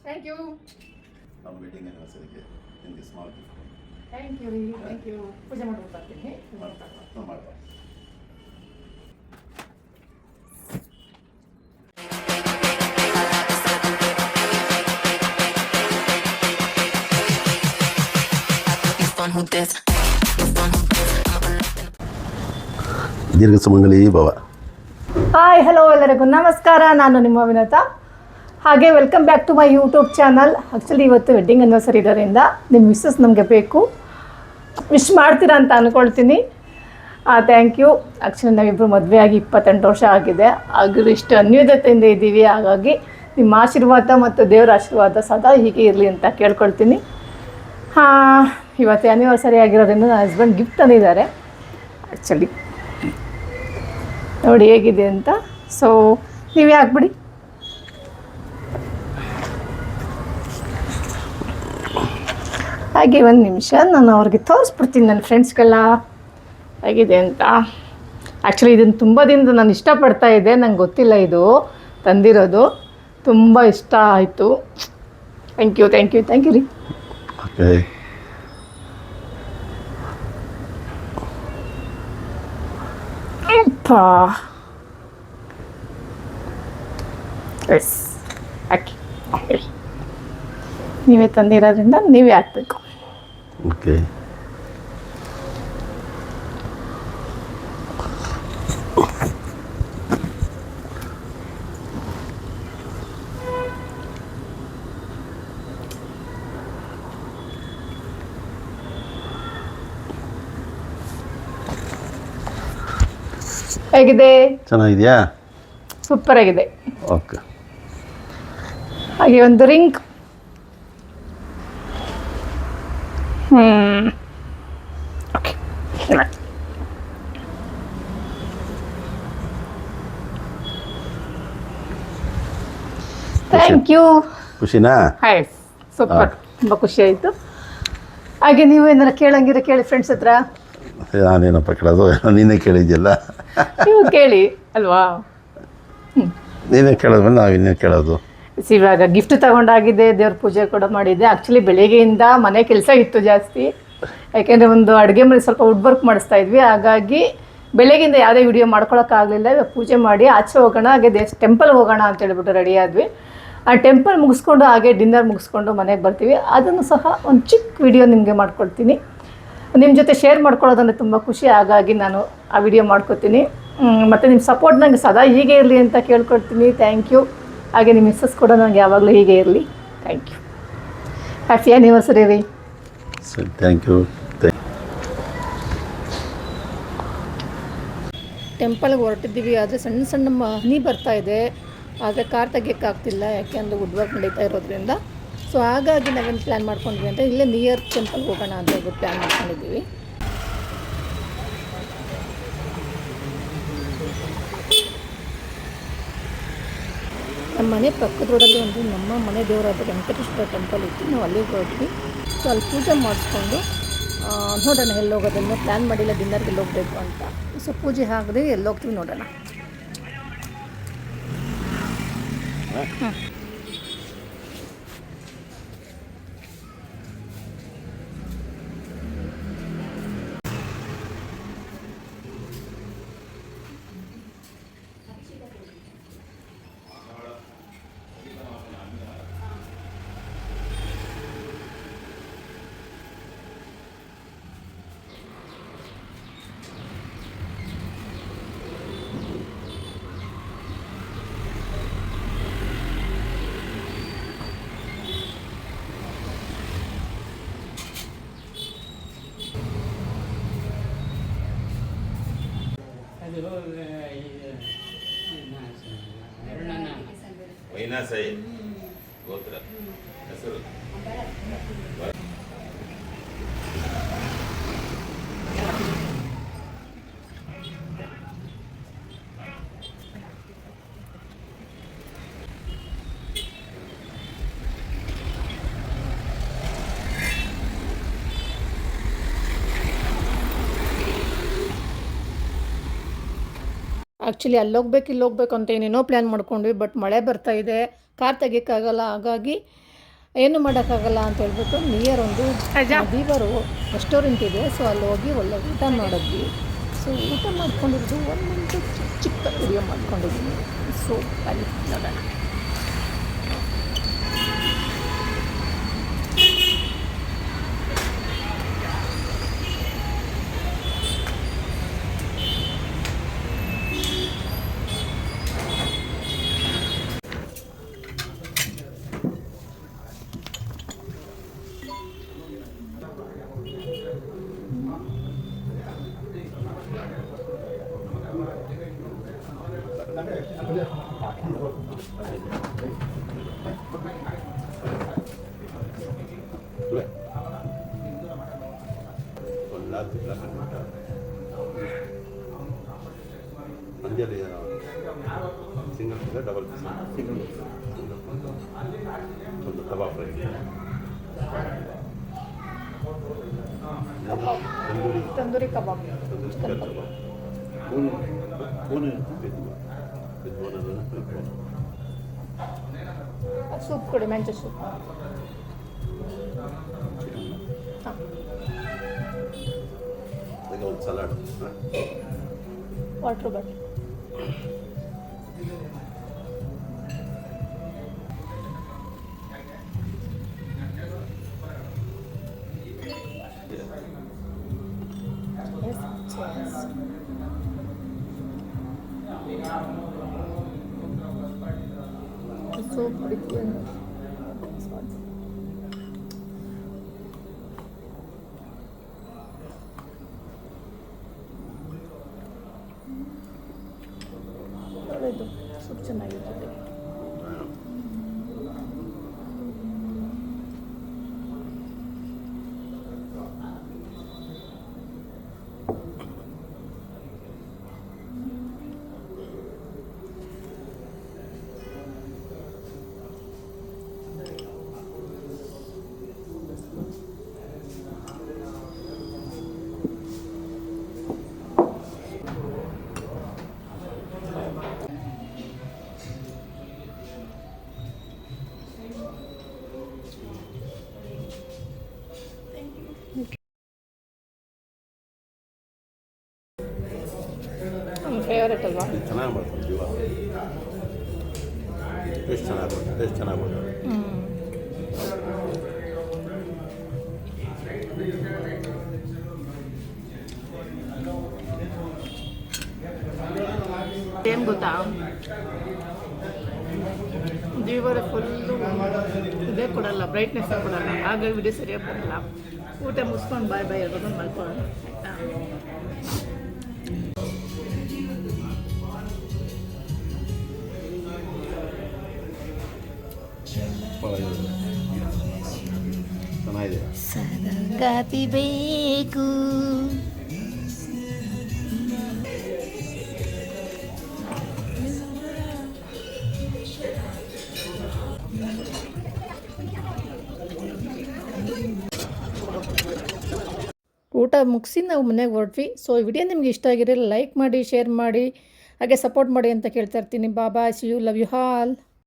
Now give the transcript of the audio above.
Thank you. ನಮ್ಮ wedding ಆ್ಯನಿವರ್ಸರಿಗೆ ನಿಮಗೆ ಸ್ಮಾಲ್ ಗಿಫ್ಟ್. ಥ್ಯಾಂಕ್ ಯು ರೀ, ಥ್ಯಾಂಕ್ ಯು. ಪೂಜೆ ಮಾಡ್ಬಿಟ್ಟು ಬರ್ತೀನಿ. ಮಾಡ್ಬಾರ್ದು. ದೀರ್ಘ ಸುಮಂಗಲಿ ಭವ. ಹಾಯ್, ಹಲೋ ಎಲ್ಲರಿಗೂ ನಮಸ್ಕಾರ. ನಾನು ನಿಮ್ಮ ವಿನೋತ. ಹಾಗೆ welcome back to my YouTube channel. Actually ಇವತ್ತು ವೆಡ್ಡಿಂಗ್ ಆ್ಯನಿವರ್ಸರಿ ಇರೋದ್ರಿಂದ ನಿಮ್ಮ ವಿಶಸ್ ನಮಗೆ ಬೇಕು. ವಿಶ್ ಮಾಡ್ತೀರಾ ಅಂತ ಅಂದ್ಕೊಳ್ತೀನಿ. Thank you. ಆ್ಯಕ್ಚುಲಿ ನಾವಿಬ್ಬರು ಮದುವೆ ಆಗಿ 28 ವರ್ಷ ಆಗಿದೆ. ಹಾಗೂ ಇಷ್ಟು ಅನ್ಯೋನ್ಯತೆಯಿಂದ ಇದ್ದೀವಿ. ಹಾಗಾಗಿ ನಿಮ್ಮ ಆಶೀರ್ವಾದ ಮತ್ತು ದೇವರ ಆಶೀರ್ವಾದ ಸದಾ ಹೀಗೆ ಇರಲಿ ಅಂತ ಕೇಳ್ಕೊಳ್ತೀನಿ. ಇವತ್ತು ಆ್ಯನಿವರ್ಸರಿ ಆಗಿರೋದ್ರಿಂದ ನನ್ನ ಹಸ್ಬೆಂಡ್ ಗಿಫ್ಟ್ ತಂದಿದ್ದಾರೆ. ಆ್ಯಕ್ಚುಲಿ ನೋಡಿ ಹೇಗಿದೆ ಅಂತ. ಸೊ ನೀವೇ ಹಾಕ್ಬಿಡಿ. ಹಾಗೆ ಒಂದು ನಿಮಿಷ ನಾನು ಅವ್ರಿಗೆ ತೋರಿಸ್ಬಿಡ್ತೀನಿ, ನನ್ನ ಫ್ರೆಂಡ್ಸ್ಗೆಲ್ಲ ಹೇಗಿದೆ ಅಂತ. ಆ್ಯಕ್ಚುಲಿ ಇದನ್ನು ತುಂಬ ದಿನದ ನಾನು ಇಷ್ಟಪಡ್ತಾ ಇದ್ದೆ. ನಂಗೆ ಗೊತ್ತಿಲ್ಲ ಇದು ತಂದಿರೋದು. ತುಂಬ ಇಷ್ಟ ಆಯಿತು. Thank you, thank you, thank you ರೀ. ಓಕೆ. ಎಸ್, ಹಾಕಿ. ನೀವೇ ತಂದಿರೋದ್ರಿಂದ ನೀವೇ ಹಾಕಬೇಕು. ಓಕೆ. ಹೇಗಿದೆ? ಚೆನ್ನಾಗಿದೆಯಾ? ಸೂಪರ್ ಆಗಿದೆ. ಓಕೆ. ಹಾಗೆ ಒಂದು ರಿಂಗ್. ಓಕೆ. Thank you. ಖುಷಿನಾ? Hi, super. ತುಂಬ ಖುಷಿ ಆಯಿತು. ಹಾಗೆ ನೀವು ಏನಾರ ಕೇಳಂಗಿರ ಕೇಳಿ ಫ್ರೆಂಡ್ಸ್ ಹತ್ರ. ನಾನೇನಪ್ಪ ಕೇಳೋದು, ನೀನೇ ಕೇಳಿದ್ಯಲ್ಲ. ನೀವು ಕೇಳಿ ಅಲ್ವಾ? ನೀನೇ ಕೇಳೋದ್ಮೇಲೆ ನಾವು ಇನ್ನೇ ಕೇಳೋದು. ಇವಾಗ ಗಿಫ್ಟ್ ತಗೊಂಡಾಗಿದೆ, ದೇವ್ರ ಪೂಜೆ ಕೂಡ ಮಾಡಿದ್ದೆ. ಆ್ಯಕ್ಚುಲಿ ಬೆಳಿಗ್ಗೆಯಿಂದ ಮನೆ ಕೆಲಸ ಇತ್ತು ಜಾಸ್ತಿ. ಯಾಕೆಂದರೆ ಒಂದು ಅಡುಗೆ ಮನೆ ಸ್ವಲ್ಪ ವುಡ್ ವರ್ಕ್ ಮಾಡಿಸ್ತಾ ಇದ್ವಿ. ಹಾಗಾಗಿ ಬೆಳಗ್ಗೆಯಿಂದ ಯಾವುದೇ ವಿಡಿಯೋ ಮಾಡ್ಕೊಳಕ್ಕಾಗಲಿಲ್ಲ. ಇವಾಗ ಪೂಜೆ ಮಾಡಿ ಆಚೆ ಹೋಗೋಣ, ಹಾಗೆ ಟೆಂಪಲ್ಗೆ ಹೋಗೋಣ ಅಂತ ಹೇಳ್ಬಿಟ್ಟು ರೆಡಿ ಆದ್ವಿ. ಆ ಟೆಂಪಲ್ ಮುಗಿಸ್ಕೊಂಡು ಹಾಗೆ ಡಿನ್ನರ್ ಮುಗಿಸ್ಕೊಂಡು ಮನೆಗೆ ಬರ್ತೀವಿ. ಅದನ್ನು ಸಹ ಒಂದು ಚಿಕ್ಕ ವಿಡಿಯೋ ನಿಮಗೆ ಮಾಡ್ಕೊಡ್ತೀನಿ. ನಿಮ್ಮ ಜೊತೆ ಶೇರ್ ಮಾಡ್ಕೊಳ್ಳೋದಂದರೆ ತುಂಬ ಖುಷಿ. ಹಾಗಾಗಿ ನಾನು ಆ ವಿಡಿಯೋ ಮಾಡ್ಕೊತೀನಿ. ಮತ್ತು ನಿಮ್ಮ ಸಪೋರ್ಟ್ ನನಗೆ ಸದಾ ಹೀಗೆ ಇರಲಿ ಅಂತ ಕೇಳ್ಕೊಳ್ತೀನಿ. Thank you. ಹಾಗೆ ನಿಮ್ಮ ಮಿಸ್ಸಸ್ ಕೂಡ ನನಗೆ ಯಾವಾಗಲೂ ಹೀಗೆ ಇರಲಿ. Thank you. ಹ್ಯಾಪಿ ಆ್ಯನಿವರ್ಸರಿ ರೀ. ಸರಿ, ಥ್ಯಾಂಕ್ ಯು. ಟೆಂಪಲ್ಗೆ ಹೊರಟಿದ್ದೀವಿ. ಆದರೆ ಸಣ್ಣ ಸಣ್ಣ ಹನಿ ಬರ್ತಾ ಇದೆ. ಆದರೆ ಕಾರ್ ತೆಗಿಯೋಕ್ಕಾಗ್ತಿಲ್ಲ, ಯಾಕೆಂದರೆ ವುಡ್ ವರ್ಕ್ ನಡೀತಾ ಇರೋದ್ರಿಂದ. ಸೊ ಹಾಗಾಗಿ ನಾವೇನು ಪ್ಲ್ಯಾನ್ ಮಾಡ್ಕೊಂಡ್ವಿ ಅಂತ ಇಲ್ಲೇ ನಿಯರ್ ಟೆಂಪಲ್ಗೆ ಹೋಗೋಣ ಅಂತ ಹೇಳ್ಬಿಟ್ಟು ಪ್ಲ್ಯಾನ್ ಮಾಡ್ಕೊಂಡಿದ್ದೀವಿ. ನಮ್ಮ ಮನೆ ಪಕ್ಕದ ರೋಡಲ್ಲಿ ಒಂದು ನಮ್ಮ ಮನೆ ದೇವರಾದ ವೆಂಕಟೇಶ್ವರ ಟೆಂಪಲ್ ಇತ್ತು. ನಾವು ಅಲ್ಲಿಗೆ ಹೊರಟ್ವಿ. ಸೊ ಅಲ್ಲಿ ಪೂಜೆ ಮಾಡಿಸ್ಕೊಂಡು ನೋಡೋಣ ಎಲ್ಲಿ ಹೋಗೋದನ್ನು ಪ್ಲ್ಯಾನ್ ಮಾಡಿಲ್ಲ. ಡಿನ್ನರ್ಗೆ ಎಲ್ಲಿ ಹೋಗಬೇಕು ಅಂತ. ಸೊ ಪೂಜೆ ಆಗದೆ ಎಲ್ಲಿ ಹೋಗ್ತೀವಿ ನೋಡೋಣ. ವೈನಾಸೈ ಗೋತ್ರ ಹೆಸರು. ಆ್ಯಕ್ಚುಲಿ ಅಲ್ಲೋಗ್ಬೇಕು ಇಲ್ಲೋಗ್ಬೇಕು ಅಂತ ಏನೇನೋ ಪ್ಲ್ಯಾನ್ ಮಾಡ್ಕೊಂಡ್ವಿ. ಬಟ್ ಮಳೆ ಬರ್ತಾಯಿದೆ, ಕಾರ್ ತೆಗಿಯೋಕ್ಕಾಗಲ್ಲ. ಹಾಗಾಗಿ ಏನು ಮಾಡೋಕ್ಕಾಗಲ್ಲ ಅಂತ ಹೇಳ್ಬಿಟ್ಟು ನಿಯರ್ ಒಂದು ದೀವರು ರೆಸ್ಟೋರೆಂಟ್ ಇದೆ. ಸೊ ಅಲ್ಲಿ ಹೋಗಿ ಒಳ್ಳೆ ಊಟ ಮಾಡಿದ್ವಿ. ಸೊ ಊಟ ಮಾಡ್ಕೊಂಡಿದ್ದು ಒಂದೊಂದು ಚಿಕ್ಕ ವಿಡಿಯೋ ಮಾಡ್ಕೊಂಡಿದ್ದೀನಿ. ಸೊ ಅಲ್ಲಿ ನೋಡೋಣ. Anjali single piece double piece single ಒಂದು ಕಬಾಬ್ ಫ್ರೈ ತಂದೂರಿ ಕಬಾಬ್ ಚಿಕನ್ ಕಬಾಬ್ ಸೂಪ್ ಕೊಡಿ, ಮೆಂತ್ಯ ಸೂಪ್. ಹಾಂ, ಅದಕ್ಕೆ ಒಂದು salad, water bottle. So pretty. ಒಳ್ಳೆಯದು, ಸೂಪ್ ಚೆನ್ನಾಗಿರ್ತದೆ. ನಮ್ಮ ಫೇವ್ರೇಟ್ ಅಲ್ವಾ? ಚೆನ್ನಾಗಿ ಮಾಡ್ತಾರೆ ಜೀವ, ಟೇಸ್ಟ್ ಚೆನ್ನಾಗಿ ಮಾಡ್ತಾರೆ. ಏನು ಗೊತ್ತಾ, ಜೀವರ ಫುಲ್ಲು ಇದೇ ಕೊಡಲ್ಲ, ಬ್ರೈಟ್ನೆಸ್ ಕೊಡಲ್ಲ, ಹಾಗಾಗಿ ವಿಡಿಯೋ ಸರಿಯಾಗಿ ಬರಲ್ಲ. ಊಟ ಮುಗಿಸ್ಕೊಂಡು ಬಾಯ್ ಬಾಯ್ ಇರ್ಬೋದು, ಮಲ್ಕೊಳ್ಳೋಣ ಆಯಿತಾ? ಚೆನ್ನಾಗಿದೆ. ಸಂಗಾತಿ ಬೇಕು. ಊಟ ಮುಗಿಸಿ ನಾವು ಮನೆಗೆ ಹೊರಟ್ವಿ. ಸೊ ಈ ವಿಡಿಯೋ ನಿಮ್ಗೆ ಇಷ್ಟ ಆಗಿರಲಿ, ಲೈಕ್ ಮಾಡಿ, ಶೇರ್ ಮಾಡಿ, ಹಾಗೆ ಸಪೋರ್ಟ್ ಮಾಡಿ ಅಂತ ಕೇಳ್ತಾ ಇರ್ತೀನಿ. ಬಾಬಾ, see you, love you all.